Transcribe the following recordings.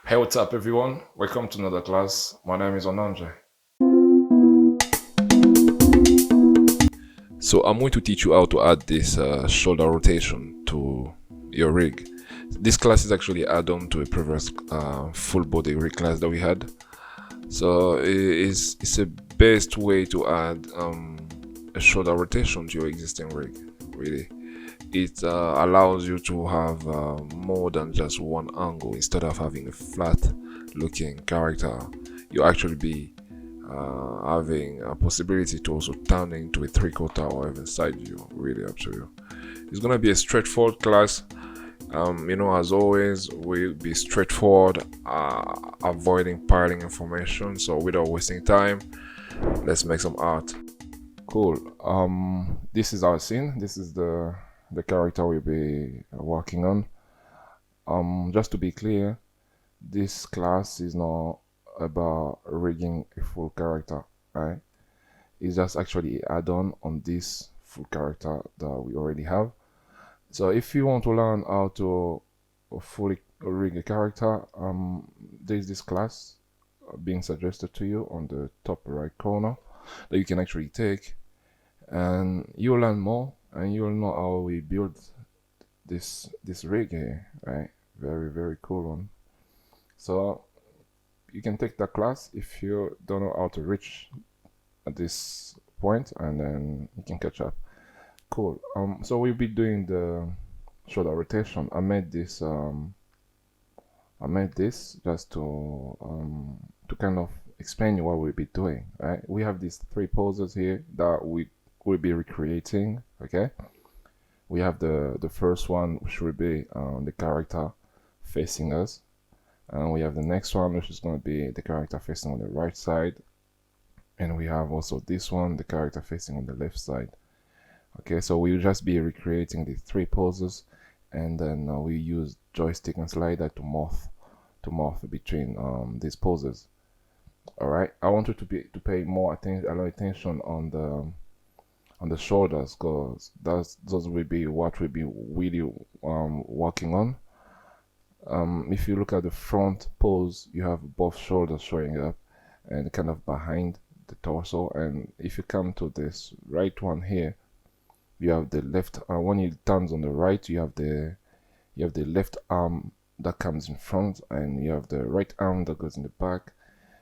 Hey, what's up, everyone? Welcome to another class. My name is Onanje. So I'm going to teach you how to add this shoulder rotation to your rig. This class is actually add-on to a previous full body rig class that we had. So it's a best way to add a shoulder rotation to your existing rig. Really, it allows you to have more than just one angle. Instead of having a flat looking character, you actually be having a possibility to also turn into a three-quarter or even side view. Really up to you. It's gonna be a straightforward class. As always, we'll be straightforward, avoiding piling information. So without wasting time, let's make some art. Cool. This is our scene. This is the character we'll be working on. Just to be clear, this class is not about rigging a full character, right? It's just actually add-on on this full character that we already have. So if you want to learn how to fully rig a character, there's this class being suggested to you on the top right corner that you can actually take, and you'll learn more and you'll know how we build this rig here, right? Very cool one. So you can take that class if you don't know how to reach at this point, and then you can catch up. Cool. So we'll be doing the shoulder rotation. I made this just to kind of explain you what we'll be doing, right? We have these three poses here that we will be recreating. Okay, we have the first one, which will be the character facing us, and we have the next one, which is going to be the character facing on the right side, and we have also this one, the character facing on the left side. Okay, so we'll just be recreating the three poses, and then we use joystick and slider to morph between these poses. All right, I want you to pay more attention, a lot of attention on the shoulders, because those will be what we'll be really working on. If you look at the front pose, you have both shoulders showing up and kind of behind the torso. And if you come to this right one here, you have the left when it turns on the right, you have the left arm that comes in front, and you have the right arm that goes in the back.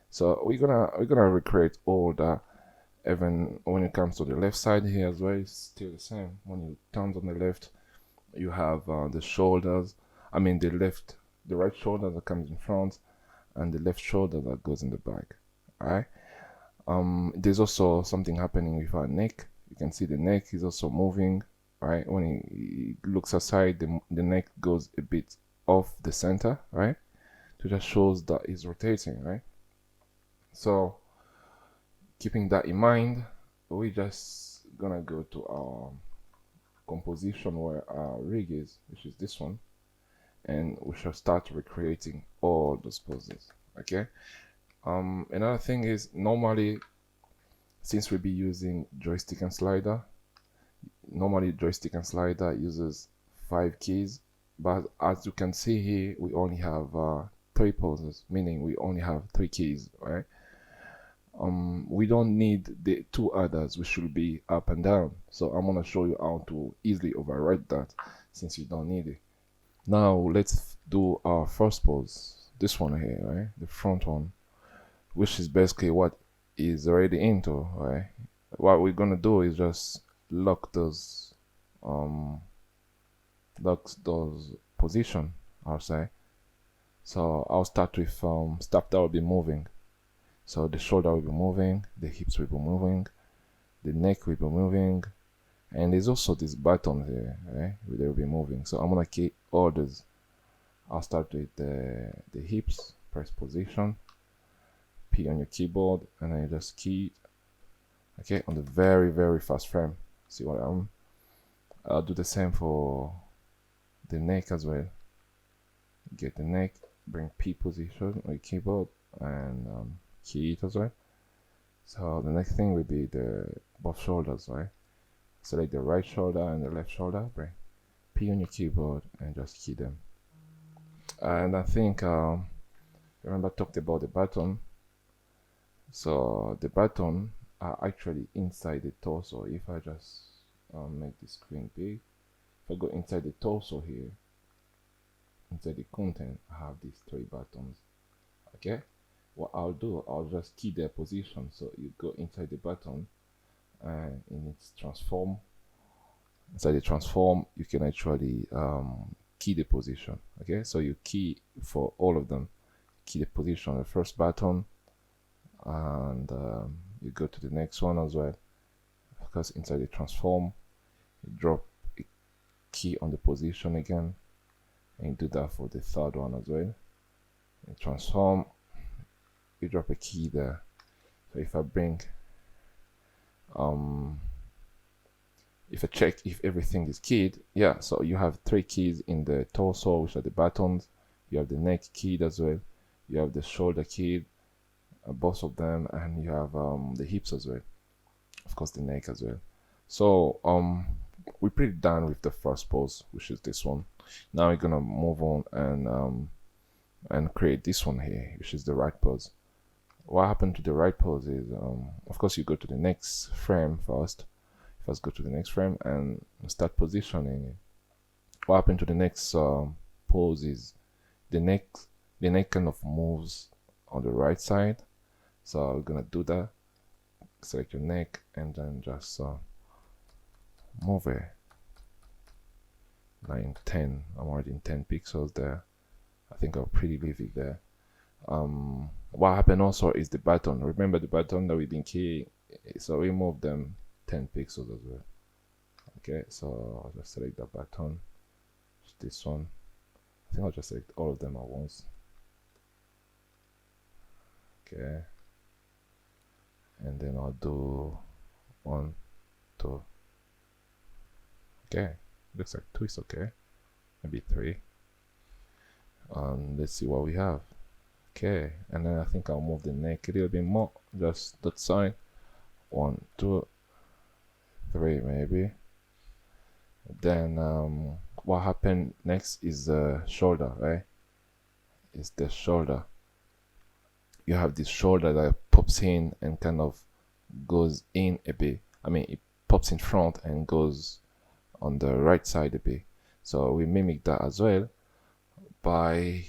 So we're gonna recreate all that. Even when it comes to the left side here as well, it's still the same. When you turn on the left, you have the shoulders. I mean the right shoulder that comes in front, and the left shoulder that goes in the back. All right. There's also something happening with our neck. You can see the neck is also moving, right? When he looks aside, the neck goes a bit off the center, right? So just shows that it's rotating, right? So keeping that in mind, we just gonna go to our composition where our rig is, which is this one, and we shall start recreating all those poses. Okay. Another thing is, normally, since we'll be using joystick and slider, normally joystick and slider uses 5 keys, but as you can see here, we only have three poses, meaning we only have 3 keys, right? We don't need the two others, which should be up and down. So I'm gonna show you how to easily override that, since you don't need it. Now let's do our first pose, this one here, right? The front one, which is basically what is already into, right? What we're gonna do is just lock um those position, I'll say. So I'll start with stuff that will be moving. So the shoulder will be moving, the hips will be moving, the neck will be moving, and there's also this button here, right? They will be moving. So I'm gonna key orders. I'll start with the hips, press position, P on your keyboard, and then you just key, okay, on the very fast frame. See what I'll do the same for the neck as well. Get the neck, bring P position on your keyboard, and key it as well. So the next thing will be the both shoulders, right? Select the right shoulder and the left shoulder, bring P on your keyboard and just key them. And I think Remember, I talked about the button. So the button are actually inside the torso. If I just make the screen big, if I go inside the torso here, inside the content, I have these three buttons. Okay, what I'll do, I'll just key their position. So you go inside the button and in its transform, inside the transform, you can actually key the position. Okay, so you key for all of them, key the position on the first button, and you go to the next one as well, because inside the transform, you drop a key on the position again, and you do that for the third one as well. In transform, you drop a key there. So if I bring if I check if everything is keyed, yeah, so you have three keys in the torso, which are the buttons. You have the neck keyed as well, you have the shoulder keyed, both of them, and you have the hips as well, of course the neck as well. So we're pretty done with the first pose, which is this one. Now we're gonna move on and create this one here, which is the right pose. What happened to the right pose is of course you go to the next frame first. Let's go to the next frame and start positioning it. What happened to the next pose is the neck kind of moves on the right side. So we're gonna do that. Select your neck and then just move it. Now in 10, I'm already in 10 pixels there. I think I'll pretty leave it there. What happened also is the button. Remember the button that we've been keying, so we move them 10 pixels as well. Okay, so I'll just select that button, this one. I think I'll just select all of them at once. Okay, and then I'll do 1, 2. Okay, looks like 2 is okay, maybe 3. Let's see what we have. Okay, and then I think I'll move the neck a little bit more, just that side. 1, 2, 3 maybe. Then what happened next is the shoulder, right? It's the shoulder. You have this shoulder that pops in and kind of goes in a bit. I mean, it pops in front and goes on the right side a bit. So we mimic that as well by,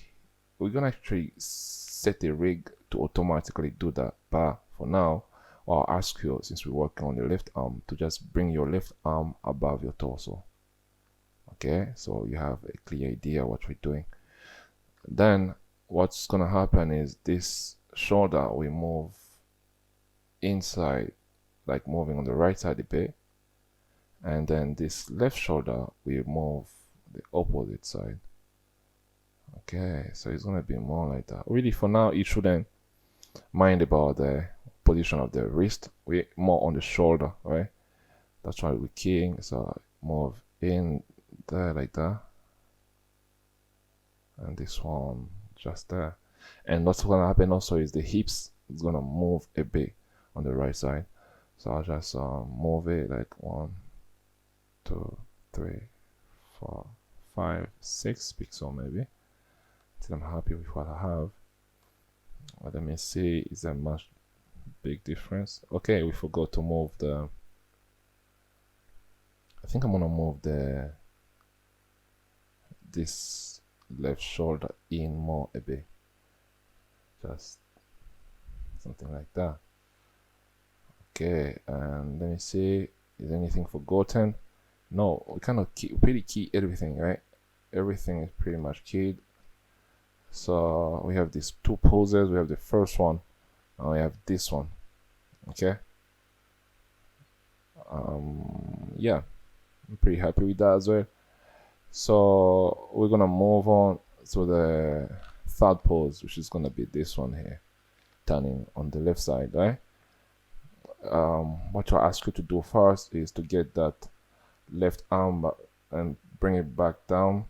we're gonna actually set a rig to automatically do that. But for now, I'll ask you, since we're working on the left arm, to just bring your left arm above your torso. Okay, so you have a clear idea what we're doing. Then what's gonna happen is this shoulder we move inside, like moving on the right side a bit, and then this left shoulder we move the opposite side. Okay, so it's gonna be more like that. Really, for now, you shouldn't mind about the position of the wrist. We're more on the shoulder, right? That's why we're keying. So move in there like that, and this one just there. And what's gonna happen also is the hips is gonna move a bit on the right side. So I'll just move it like 1, 2, 3, 4, 5, 6 pixels maybe, till I'm happy with what I have. Let me see, is there much big difference? Okay, we forgot to move the, I think I'm gonna move this left shoulder in more a bit, just something like that. Okay, and let me see, is anything forgotten? No, we kind of pretty key everything, right? Everything is pretty much keyed. So we have these two poses. We have the first one and we have this one. Okay, yeah, I'm pretty happy with that as well. So we're gonna move on to the third pose, which is gonna be this one here, turning on the left side, right? What I'll ask you to do first is to get that left arm back and bring it back down,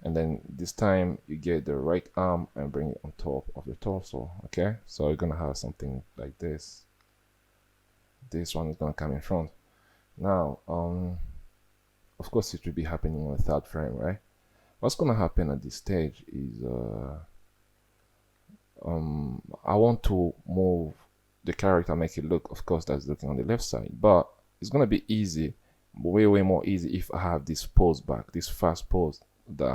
and then this time you get the right arm and bring it on top of the torso. Okay, so you're gonna have something like this. This one is gonna come in front. Now of course it will be happening on the third frame, right? What's gonna happen at this stage is I want to move the character, make it look, of course, that's looking on the left side, but it's gonna be easy, way more easy if I have this pose back, this fast pose that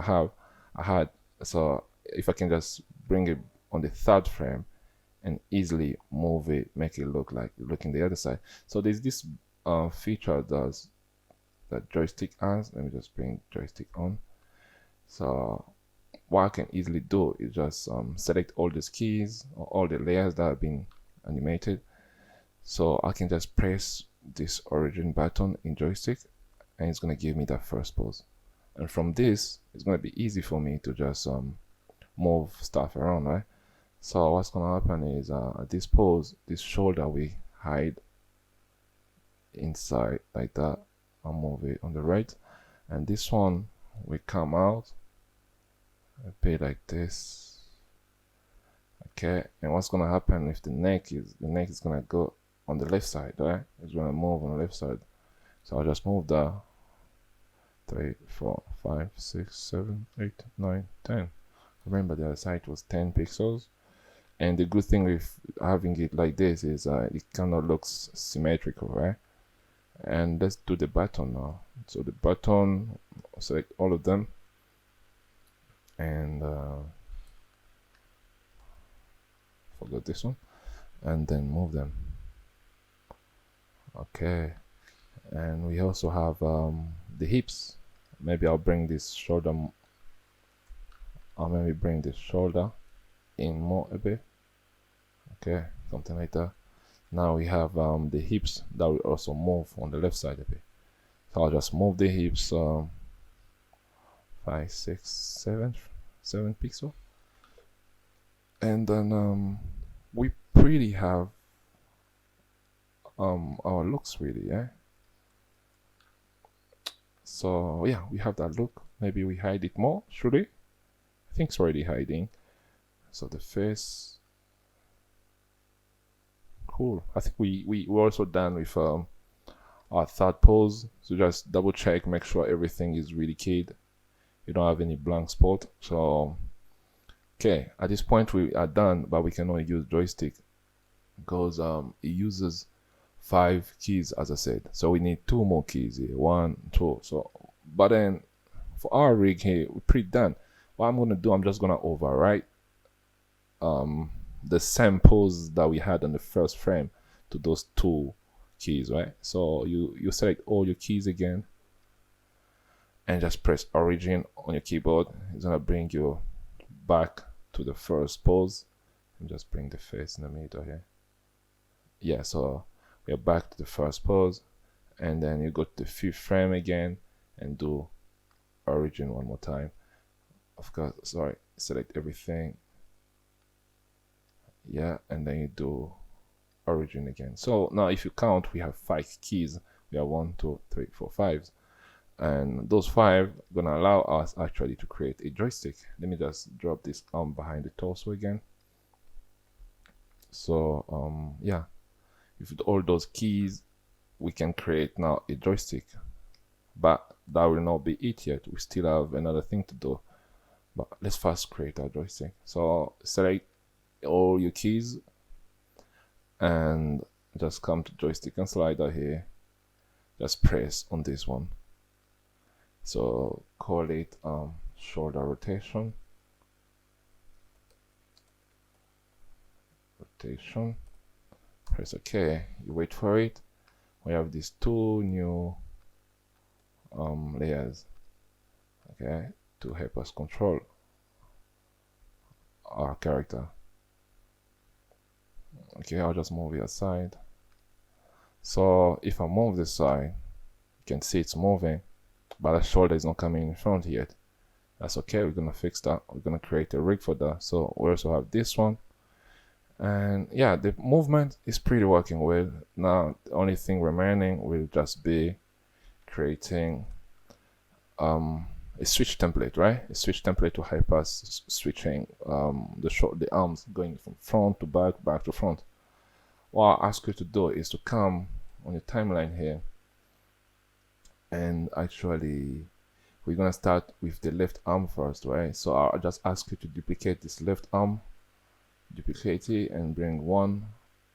I had. So if I can just bring it on the third frame and easily move it, make it look like looking the other side. So there's this feature that joystick has. Let me just bring joystick on. So what I can easily do is just select all these keys or all the layers that have been animated. So I can just press this origin button in joystick and it's going to give me that first pose. And from this, it's going to be easy for me to just move stuff around, right? So what's going to happen is this pose, this shoulder, we hide inside like that. I'll move it on the right. And this one, we come out and pay like this. Okay, and what's gonna happen if the neck is gonna go on the left side, right? It's gonna move on the left side. So I'll just move the 3, 4, 5, 6, 7, 8, 9, 10. Remember the other side was 10 pixels. And the good thing with having it like this is it kind of looks symmetrical, right? And let's do the button now. So the button, select all of them, and forgot this one, and then move them. Okay, and we also have the hips. Maybe I'll bring this shoulder. I'll maybe bring this shoulder in more a bit. Okay, something like that. Now we have the hips that will also move on the left side a bit. So I'll just move the hips 5, 6, 7 pixels, and then we pretty have our looks really, yeah. So yeah, we have that look. Maybe we hide it more, should we? I think it's already hiding. So the face, cool. I think we're also done with our third pose. So just double check, make sure everything is really keyed. You don't have any blank spot. So okay, at this point we are done, but we can only use joystick because it uses 5 keys, as I said. So we need 2 more keys here, 1, 2. So but then for our rig here, we're pretty done. What I'm gonna do, I'm just gonna overwrite the same pose that we had on the first frame to those 2 keys, right? So you select all your keys again and just press origin on your keyboard. It's gonna bring you back to the first pose, and just bring the face in the middle here. Yeah, so we're back to the first pose, and then you go to the 5th frame again and do origin one more time. Of course, sorry, select everything. Yeah, and then you do origin again. So now if you count, we have 5 keys. We have 1, 2, 3, 4, 5, and those 5 gonna allow us actually to create a joystick. Let me just drop this arm behind the torso again. So yeah, with all those keys we can create now a joystick, but that will not be it yet. We still have another thing to do, but let's first create our joystick. So select all your keys and just come to joystick and slider here, just press on this one. So call it shoulder rotation, press OK. You wait for it. We have these 2 new layers, okay, to help us control our character. Okay, I'll just move it aside. So if I move this side, you can see it's moving, but the shoulder is not coming in front yet. That's okay, we're gonna fix that. We're gonna create a rig for that. So we also have this one, and yeah, the movement is pretty working well. Now the only thing remaining will just be creating a switch template, right? A switch template to help us switching the arms going from front to back, back to front. What I ask you to do is to come on your timeline here, and actually we're gonna start with the left arm first, right? So I'll just ask you to duplicate this left arm duplicate it and bring one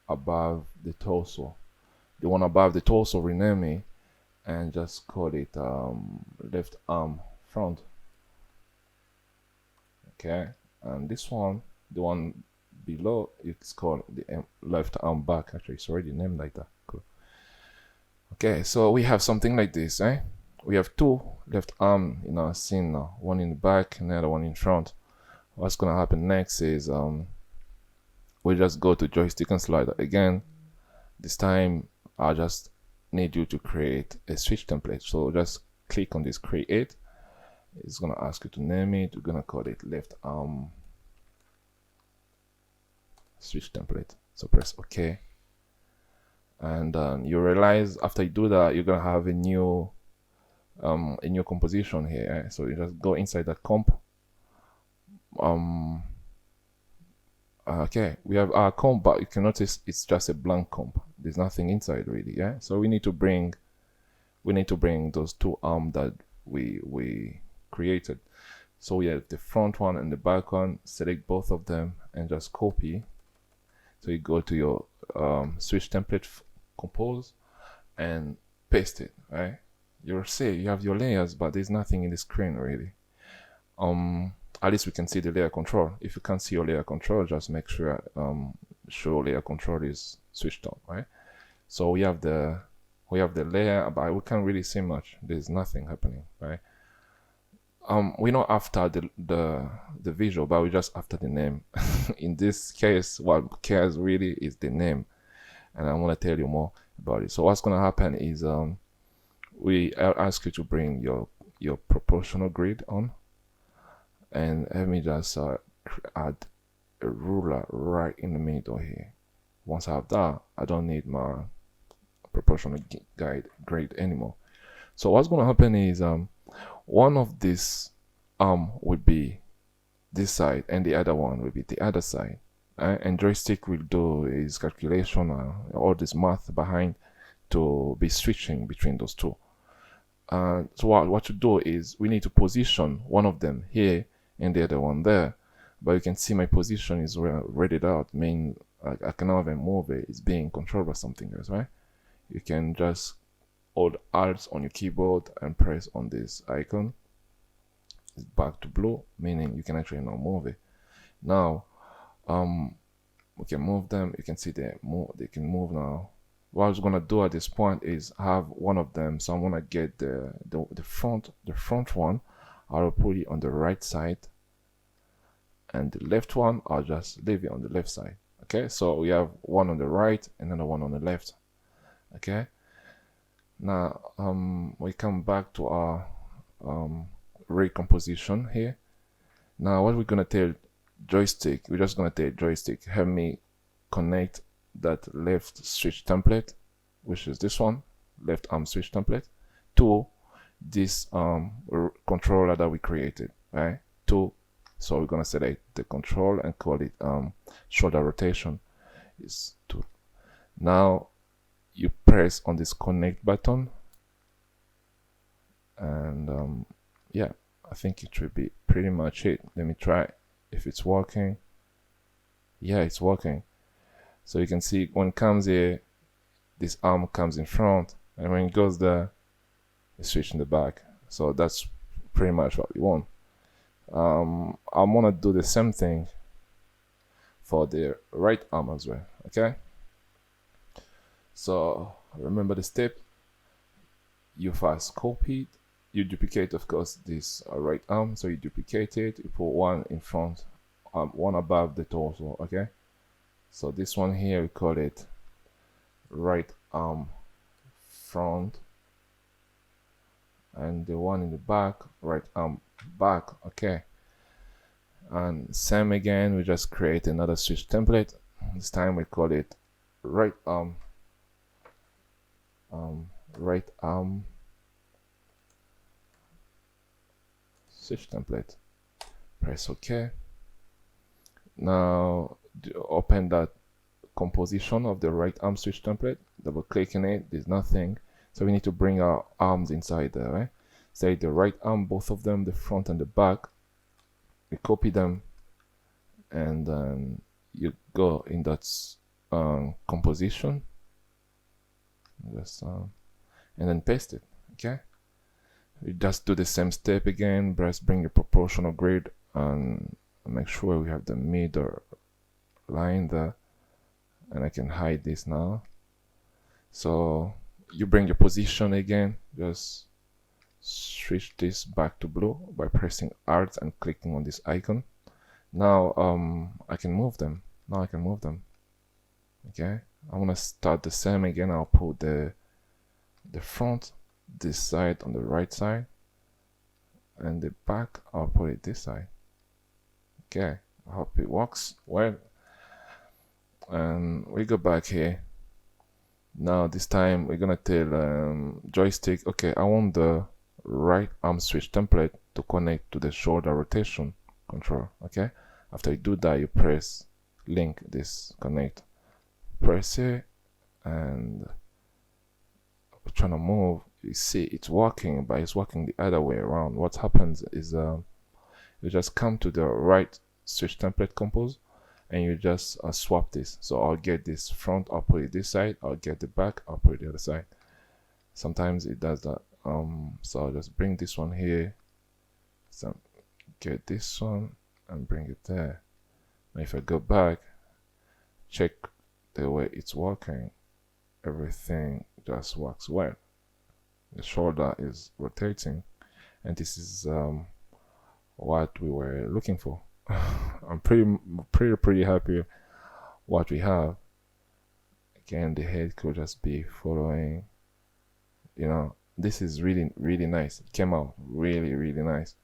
above the torso. The one above the torso, rename it and just call it left arm front. Okay, and this one, the one below, it's called the left arm back. Actually, it's already named like that. Cool. Okay, so we have something like this, eh? We have two left arm in our scene now, one in the back and the other one in front. What's gonna happen next is we just go to joystick and slider again. This time I just need you to create a switch template. So just click on this create. It's gonna ask you to name it. We're gonna call it left arm switch template. So press OK, and you realize after you do that, you're gonna have a new composition here. So you just go inside that comp. Okay, we have our comp, but you can notice it's just a blank comp. There's nothing inside really. Yeah, so we need to bring those two arms that we created. So we have the front one and the back one. Select both of them and just copy. So you go to your switch template, compose, and paste it. Right, you'll see you have your layers, but there's nothing in the screen really. At least we can see the layer control. If you can't see your layer control, just make sure show layer control is switched on. Right, so we have the layer, but we can't really see much. There's nothing happening. Right, we're not after the visual, but we're just after the name. In this case, what cares really is the name, and I want to tell you more about it. So what's going to happen is I'll ask you to bring your proportional grid on, and let me just add a ruler right in the middle here. Once I have that, I don't need my proportional grid anymore. So what's going to happen is one of this would be this side and the other one will be the other side. And joystick will do is calculation, all this math behind to be switching between those two. So what to do is we need to position one of them here and the other one there. But you can see my position is read out, mean I cannot even move it. It's being controlled by something else, right? You can just hold Alt on your keyboard and press on this icon. It's back to blue, meaning you can actually now move it. Now we can move them. You can see they can move now. What I was gonna do at this point is have one of them. So I'm gonna get the front one. I'll put it on the right side, and the left one I'll just leave it on the left side. Okay, so we have one on the right and another one on the left. Okay, now we come back to our recomposition here. Now what we're gonna tell joystick, we're just gonna tell joystick, help me connect that left switch template, which is this one, left arm switch template, to this controller that we created, right? So we're gonna select the control and call it shoulder rotation is 2. Now you press on this connect button, and yeah, I think it should be pretty much it. Let me try if it's working. Yeah, it's working. So you can see when it comes here, this arm comes in front, and when it goes there, it's switch in the back. So that's pretty much what we want. I'm gonna do the same thing for the right arm as well. Okay, so remember the step. You first copy it, you duplicate of course this right arm, so you duplicate it, you put one in front, one above the torso. Okay, so this one here we call it right arm front, and the one in the back, right arm back. Okay, and same again, we just create another switch template. This time we call it right arm switch template. Press OK. Now open that composition of the right arm switch template, double click in it, there's nothing, so we need to bring our arms inside there, right? Say the right arm, both of them, the front and the back, we copy them, and then you go in that composition, just and then paste it. Okay, you just do the same step again. Just bring your proportional grid and make sure we have the middle line there, and I can hide this now. So you bring your position again, just switch this back to blue by pressing Alt and clicking on this icon. Now I can move them. Now I can move them. Okay, I want to start the same again. I'll put the front this side on the right side, and the back I'll put it this side. Okay, I hope it works well. And we go back here. Now this time we're gonna tell joystick, okay, I want the right arm switch template to connect to the shoulder rotation control. Okay, after you do that, you press link this connect, press it, and we're trying to move. You see it's working, but it's working the other way around. What happens is you just come to the right switch template compose and you just swap this. So I'll get this front, I'll put it this side. I'll get the back, I'll put it the other side. Sometimes it does that. So I'll just bring this one here, so get this one and bring it there. Now if I go back, check the way it's working, everything just works well. The shoulder is rotating, and this is what we were looking for. I'm pretty happy what we have. Again, the head could just be following. You know, this is really nice. It came out really nice.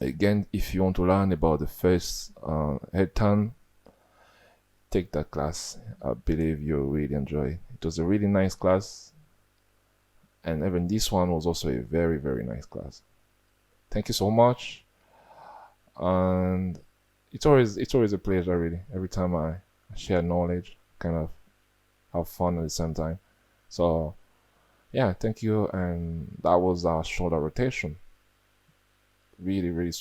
Again, if you want to learn about the face head turn, take that class. I believe you'll really enjoy it. It was a really nice class, and even this one was also a very nice class. Thank you so much, and it's always a pleasure, really. Every time I share knowledge, kind of have fun at the same time. So yeah, thank you. And that was our shoulder rotation. Really straight.